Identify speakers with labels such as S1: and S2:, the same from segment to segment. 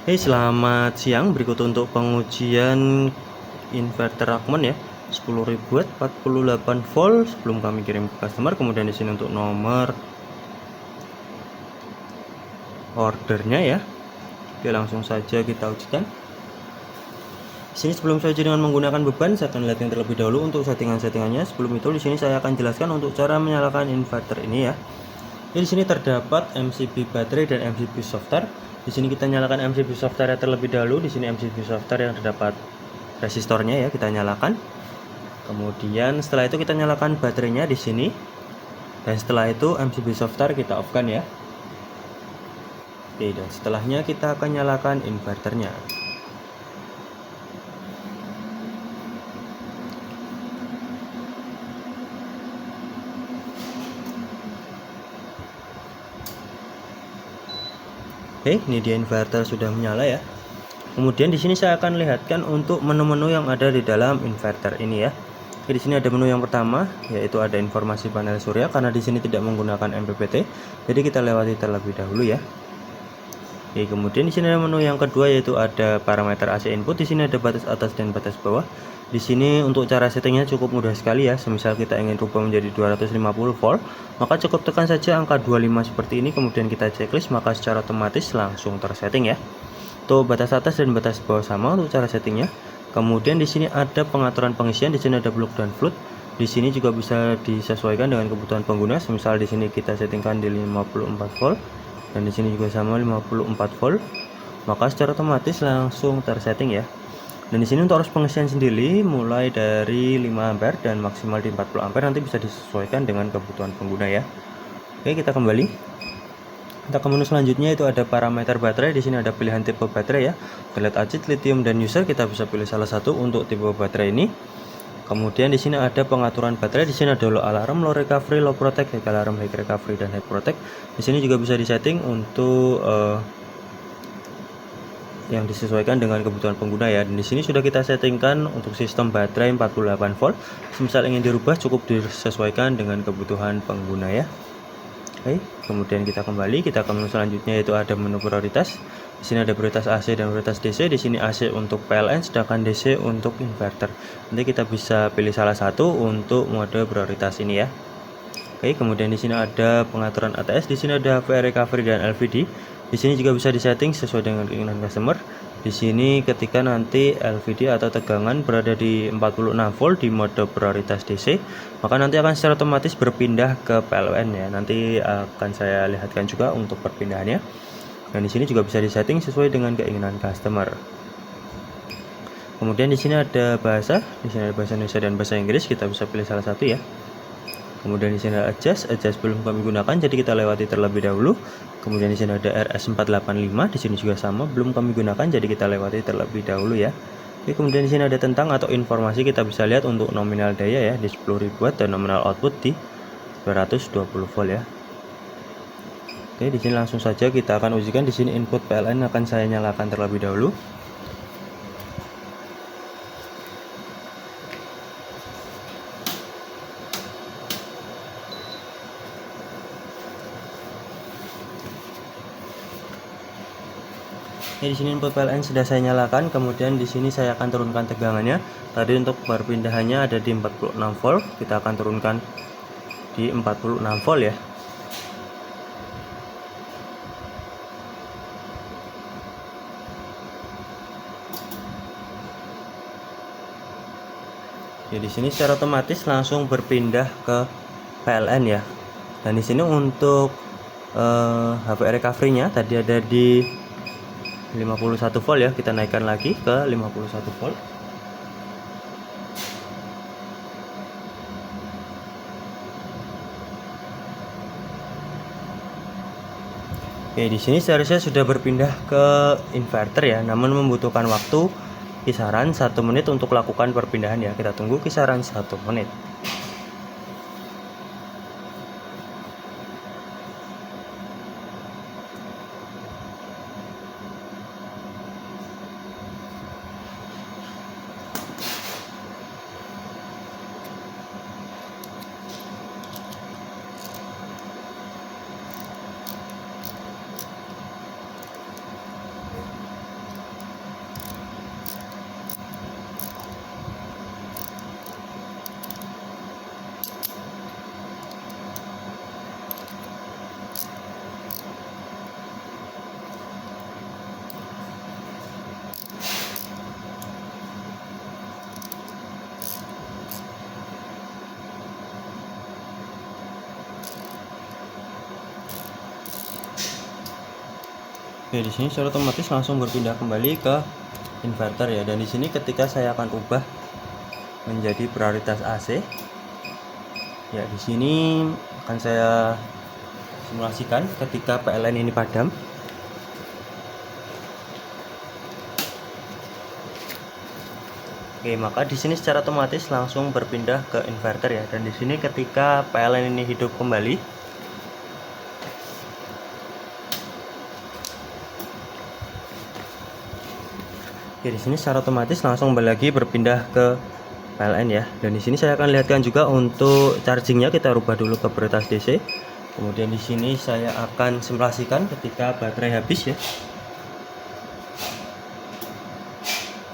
S1: Selamat siang. Berikut untuk pengujian inverter Rockman ya. 10.000 watt 48 volt sebelum kami kirim ke customer. Kemudian di sini untuk nomor ordernya ya. Oke, langsung saja kita ujikan. Di sini sebelum saya uji dengan menggunakan beban, saya akan lihatkan terlebih dahulu untuk settingan-settingannya. Sebelum itu di sini saya akan jelaskan untuk cara menyalakan inverter ini ya. Jadi di sini terdapat MCB baterai dan MCB software. Di sini kita nyalakan MCB software terlebih dahulu. Di sini MCB software yang terdapat resistornya ya, kita nyalakan. Kemudian setelah itu kita nyalakan baterainya di sini. Dan setelah itu MCB software kita off-kan ya. Oke, dan setelahnya kita akan nyalakan inverternya. Oke, ini dia inverter sudah menyala ya. Kemudian di sini saya akan lihatkan untuk menu-menu yang ada di dalam inverter ini ya. Oke, di sini ada menu yang pertama, yaitu ada informasi panel surya karena di sini tidak menggunakan MPPT. Jadi kita lewati terlebih dahulu ya. Oke, kemudian di sini ada menu yang kedua, yaitu ada parameter AC input. Di sini ada batas atas dan batas bawah. Di sini untuk cara settingnya cukup mudah sekali ya. Semisal kita ingin rubah menjadi 250 volt, maka cukup tekan saja angka 25 seperti ini. Kemudian kita checklist, maka secara otomatis langsung tersetting ya. Untuk batas atas dan batas bawah sama untuk cara settingnya. Kemudian di sini ada pengaturan pengisian. Di sini ada block dan float. Di sini juga bisa disesuaikan dengan kebutuhan pengguna. Misal di sini kita settingkan di 54 volt dan di sini juga sama 54 volt. Maka secara otomatis langsung tersetting ya. Dan di sini untuk arus pengisian sendiri mulai dari 5 ampere dan maksimal di 40 ampere, nanti bisa disesuaikan dengan kebutuhan pengguna ya. Oke, kita kembali. Kita ke menu selanjutnya, itu ada parameter baterai. Di sini ada pilihan tipe baterai ya. Lead acid, lithium dan user, kita bisa pilih salah satu untuk tipe baterai ini. Kemudian di sini ada pengaturan baterai. Di sini ada low alarm, low recovery, low protect, high alarm, high recovery dan high protect. Di sini juga bisa disetting untuk yang disesuaikan dengan kebutuhan pengguna ya. Dan di sini sudah kita settingkan untuk sistem baterai 48 volt. Misal ingin dirubah cukup disesuaikan dengan kebutuhan pengguna ya. Oke, kemudian kita kembali, kita ke menu selanjutnya, yaitu ada menu prioritas. Di sini ada prioritas AC dan prioritas DC. Di sini AC untuk PLN, sedangkan DC untuk inverter. Nanti kita bisa pilih salah satu untuk mode prioritas ini ya. Oke, kemudian di sini ada pengaturan ATS. Di sini ada VR recovery dan LVD. Di sini juga bisa disetting sesuai dengan keinginan customer. Di sini ketika nanti LVD atau tegangan berada di 46 volt di mode prioritas DC, maka nanti akan secara otomatis berpindah ke PLN ya. Nanti akan saya lihatkan juga untuk perpindahannya. Dan di sini juga bisa disetting sesuai dengan keinginan customer. Kemudian di sini ada bahasa. Di sini ada bahasa Indonesia dan bahasa Inggris. Kita bisa pilih salah satu ya. Kemudian di sini ada adjust belum kami gunakan, jadi kita lewati terlebih dahulu. Kemudian di sini ada RS485, di sini juga sama, belum kami gunakan, jadi kita lewati terlebih dahulu ya. Oke, kemudian di sini ada tentang atau informasi, kita bisa lihat untuk nominal daya ya di 10.000 watt dan nominal output di 220 volt ya. Oke, di sini langsung saja kita akan ujikan. Di sini input PLN akan saya nyalakan terlebih dahulu. Di sini input PLN sudah saya nyalakan. Kemudian di sini saya akan turunkan tegangannya. Tadi untuk perpindahannya ada di 46 volt, kita akan turunkan di 46 volt ya. Di sini secara otomatis langsung berpindah ke PLN ya. Dan di sini untuk HVR recovery-nya tadi ada di 51 volt ya, kita naikkan lagi ke 51 volt. Oke, di sini seharusnya sudah berpindah ke inverter ya, namun membutuhkan waktu kisaran 1 menit untuk lakukan perpindahan ya. Kita tunggu kisaran 1 menit. Oke, di sini secara otomatis langsung berpindah kembali ke inverter ya. Dan di sini ketika saya akan ubah menjadi prioritas AC, ya di sini akan saya simulasikan ketika PLN ini padam. Oke, maka di sini secara otomatis langsung berpindah ke inverter ya. Dan di sini ketika PLN ini hidup kembali, oke, di sini secara otomatis langsung lagi berpindah ke PLN ya. Dan di sini saya akan lihatkan juga untuk chargingnya, kita rubah dulu ke prioritas DC. Kemudian di sini saya akan simulasikan ketika baterai habis ya.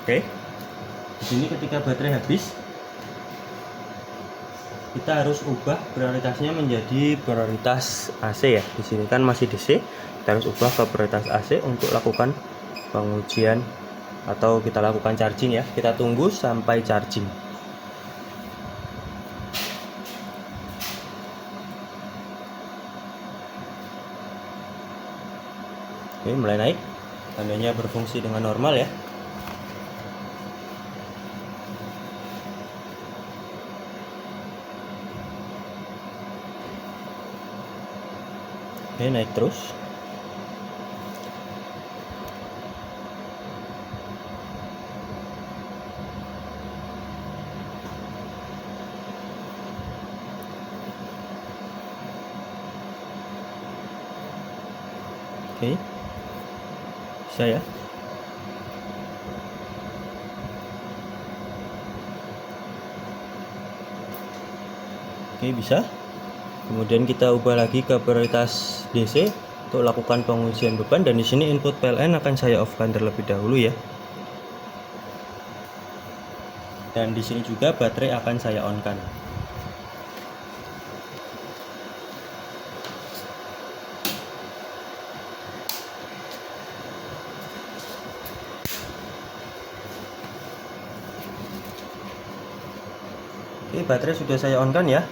S1: Oke, di sini ketika baterai habis, kita harus ubah prioritasnya menjadi prioritas AC ya. Di sini kan masih DC, kita harus ubah ke prioritas AC untuk lakukan pengujian atau kita lakukan charging ya. Kita tunggu sampai charging. Oke, mulai naik, tandanya berfungsi dengan normal ya. Oke, naik terus. Oke, bisa ya. Oke, bisa. Kemudian kita ubah lagi ke prioritas DC untuk lakukan pengujian beban, dan di sini input PLN akan saya off-kan terlebih dahulu ya. Dan di sini juga baterai akan saya on-kan. Oke, baterai sudah saya on-kan ya.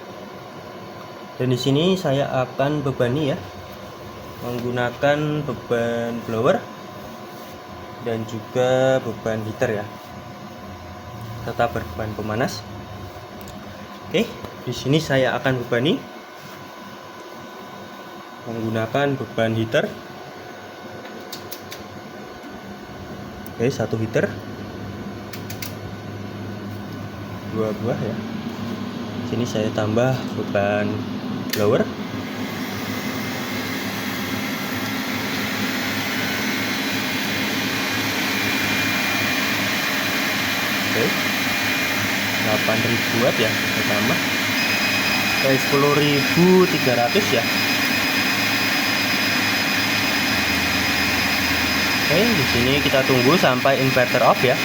S1: Dan di sini saya akan bebani ya, menggunakan beban blower dan juga beban heater ya, tetap berbeban pemanas. Oke, di sini saya akan bebani menggunakan beban heater. Oke, satu heater, 2 buah ya. Sini saya tambah beban blower. Oke, 8.000 watt ya, saya tambah kayak 10.300 ya. Oke, di sini kita tunggu sampai inverter off ya.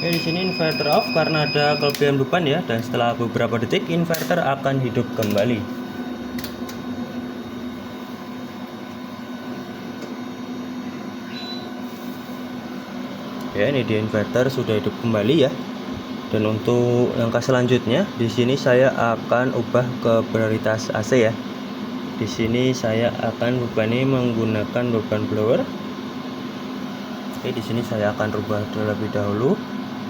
S1: Oke, di sini inverter off karena ada kelebihan beban ya, dan setelah beberapa detik inverter akan hidup kembali. Ya, ini di inverter sudah hidup kembali ya. Dan untuk langkah selanjutnya, di sini saya akan ubah ke prioritas AC ya. Di sini saya akan bebani menggunakan beban blower. Oke, di sini saya akan rubah terlebih dahulu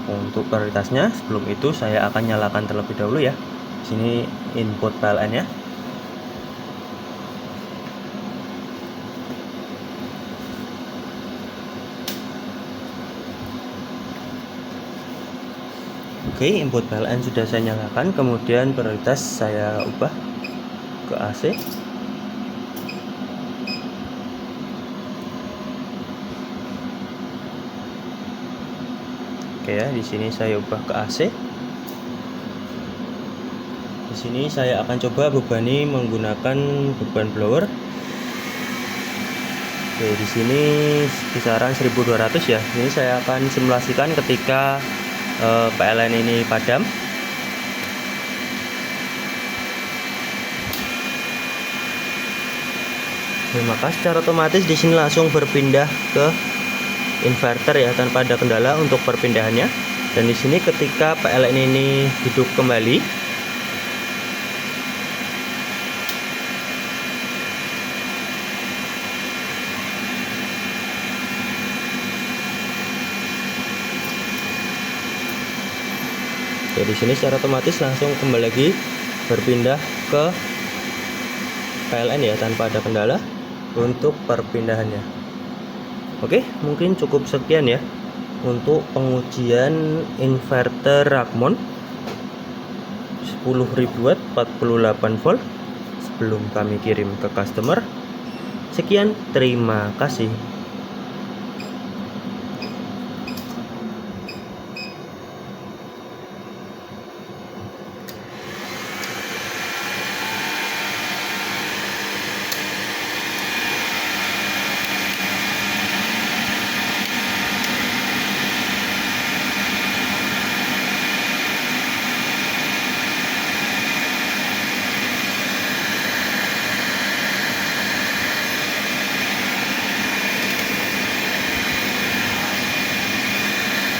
S1: Untuk prioritasnya, sebelum itu saya akan nyalakan terlebih dahulu ya. Sini input PLN ya. Oke, input PLN sudah saya nyalakan, kemudian prioritas saya ubah ke AC. Oke ya, di sini saya ubah ke AC. Di sini saya akan coba bebani menggunakan beban blower. Oke, di sini kisaran 1200 ya. Ini saya akan simulasikan ketika PLN ini padam. Maka secara otomatis di sini langsung berpindah ke inverter ya tanpa ada kendala untuk perpindahannya. Dan di sini ketika PLN ini hidup kembali, ya di sini secara otomatis langsung kembali lagi berpindah ke PLN ya tanpa ada kendala untuk perpindahannya. Oke, mungkin cukup sekian ya untuk pengujian inverter Rakmon 10.000 watt 48 volt sebelum kami kirim ke customer. Sekian, terima kasih.